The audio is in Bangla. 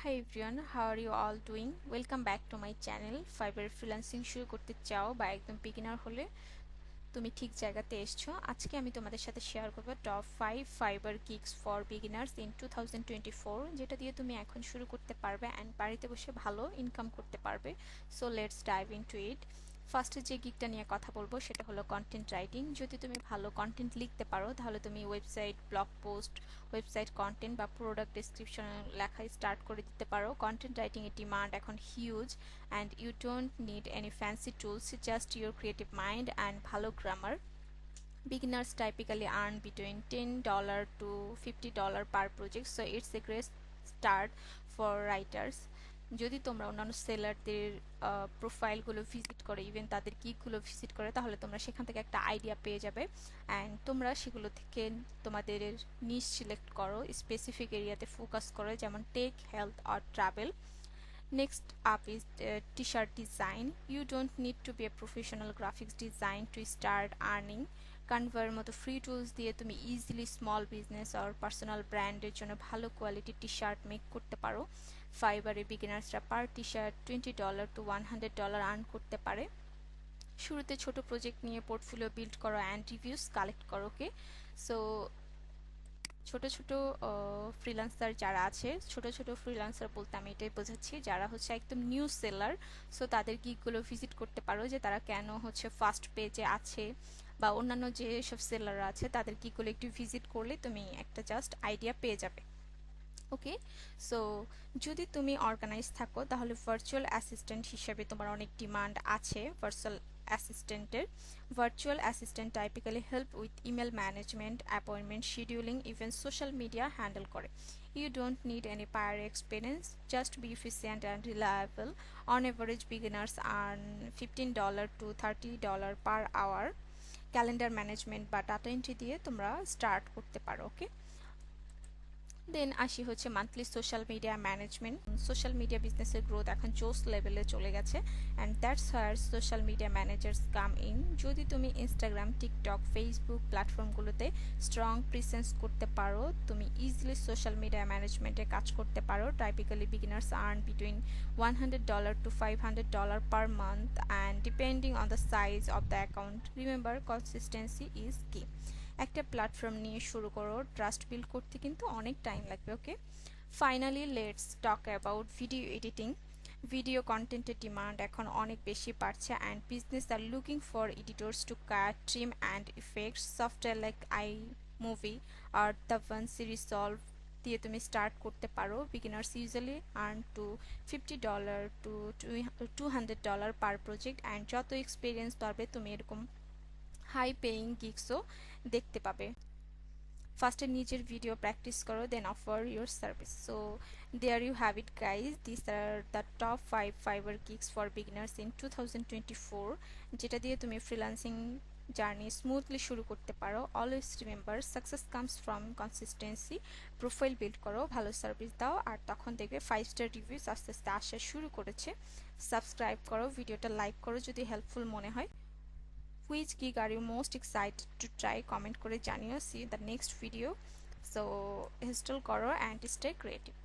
High everyone, how are you all doing? Welcome back to my channel. Fiverr freelancing শুরু করতে চাও বা একদম বিগিনার হলে তুমি ঠিক জায়গাতে এসছো। আজকে আমি তোমাদের সাথে শেয়ার করবো top 5 Fiverr gigs for beginners in 2024, যেটা দিয়ে তুমি এখন শুরু করতে পারবে অ্যান্ড বাড়িতে বসে ভালো ইনকাম করতে পারবে। সো লেটস ডাইভ ইনটু ইট। ফার্স্টে যে গিগটা নিয়ে কথা বলবো সেটা হলো কন্টেন্ট রাইটিং। যদি তুমি ভালো কন্টেন্ট লিখতে পারো তাহলে তুমি website, blog post, website content বা প্রোডাক্ট ডেসক্রিপশন লেখা স্টার্ট করে দিতে পারো। কন্টেন্ট রাইটিং এর ডিমান্ড এখন huge and you don't need any fancy tools, just your creative mind and ভালো grammar. Beginners typically earn between $10 to $50 per project, so it's a great start for writers. যদি তোমরা অন্যান্য সেলারদের প্রোফাইলগুলো ভিজিট করো, ইভেন তাদের গিগগুলো ভিজিট করে, তাহলে তোমরা সেখান থেকে একটা আইডিয়া পেয়ে যাবে অ্যান্ড তোমরা সেগুলো থেকে তোমাদের নিশ সিলেক্ট করো, স্পেসিফিক এরিয়াতে ফোকাস করো, যেমন টেক, হেলথ আর travel. Next up is t-shirt design. You don't need to be a professional graphics design to start earning. Canva মতো ফ্রি টুলস দিয়ে তুমি ইজিলি স্মল বিজনেস আর পার্সোনাল ব্র্যান্ডের জন্য ভালো কোয়ালিটি টি শার্ট মেক করতে পারো। ফাইবারে বিগিনার্সরা পার টি শার্ট $20 to $100 আর্ন করতে পারে। শুরুতে ছোট প্রজেক্ট নিয়ে পোর্টফোলিও বিল্ড করো অ্যান্ড রিভিউস কালেক্ট করো। ওকে, সো ছোট ছোট ফ্রিল্যান্সার যারা আছে, ছোট ছোট ফ্রিল্যান্সার বলতে আমি এটাই বোঝাচ্ছি যারা হচ্ছে একদম নিউ সেলার। সো তাদের গিগগুলো ভিজিট করতে পারো যে তারা কেন হচ্ছে ফার্স্ট পেজে আছে, বা অন্যান্য যে সব সেলার আছে তাদের গিগগুলো একটু ভিজিট করলে তুমি একটা জাস্ট আইডিয়া পেয়ে যাবে। ওকে, সো যদি তুমি অর্গানাইজ থাকো তাহলে ভার্চুয়াল অ্যাসিস্ট্যান্ট হিসেবে তোমার অনেক ডিমান্ড আছে। Virtual assistant typically help with email management, appointment scheduling, even social media handle করে। You don't need any prior experience, just be efficient and reliable. On average, beginners earn $15 to $30 per hour. Calendar management বা ডাটা এন্ট্রি দিয়ে তোমরা স্টার্ট করতে পারো। ওকে, দেন আসি হচ্ছে monthly social media management. Social media বিজনেসের গ্রোথ এখন জোস লেভেলে চলে গেছে and that's where social media managers come in. যদি তুমি ইনস্টাগ্রাম, টিকটক, ফেসবুক প্ল্যাটফর্মগুলোতে স্ট্রং প্রেজেন্স করতে পারো, তুমি ইজিলি সোশ্যাল মিডিয়া ম্যানেজমেন্টে কাজ করতে পারো। Typically beginners earn between $100 to $500 per month and depending on the size of the account. Remember, consistency is key. একটা প্ল্যাটফর্ম নিয়ে শুরু করো, ট্রাস্ট বিল্ড করতে কিন্তু অনেক টাইম লাগবে। Okay, finally let's talk about video editing. Video কন্টেন্টের ডিমান্ড এখন অনেক বেশি বাড়ছে and business are looking for editors to cut, trim and effects. Software like iMovie আর DaVinci Resolve দিয়ে তুমি স্টার্ট করতে পারো। Beginners usually earn to $50 to $200 per project and যত এক্সপিরিয়েন্স বাড়বে তুমি এরকম হাই পেইং গিগসও দেখতে পাবে। ফার্স্টে নিজের ভিডিও প্র্যাকটিস করো, then offer your service. So there you have it guys, this are the top 5 Fiverr gigs for beginners in 2024, যেটা দিয়ে তুমি ফ্রিল্যান্সিং জার্নি স্মুথলি শুরু করতে পারো। Always remember, success comes from consistency. Profile build করো, ভালো সার্ভিস দাও, আর তখন দেখবে 5 স্টার রিভিউস আস্তে আস্তে আসা শুরু করেছে। সাবস্ক্রাইব করো, ভিডিওটা লাইক করো যদি হেল্পফুল মনে হয়। Which gig are you most excited to try? Comment করে জানিও। See you in the next video. So install করো and stay creative.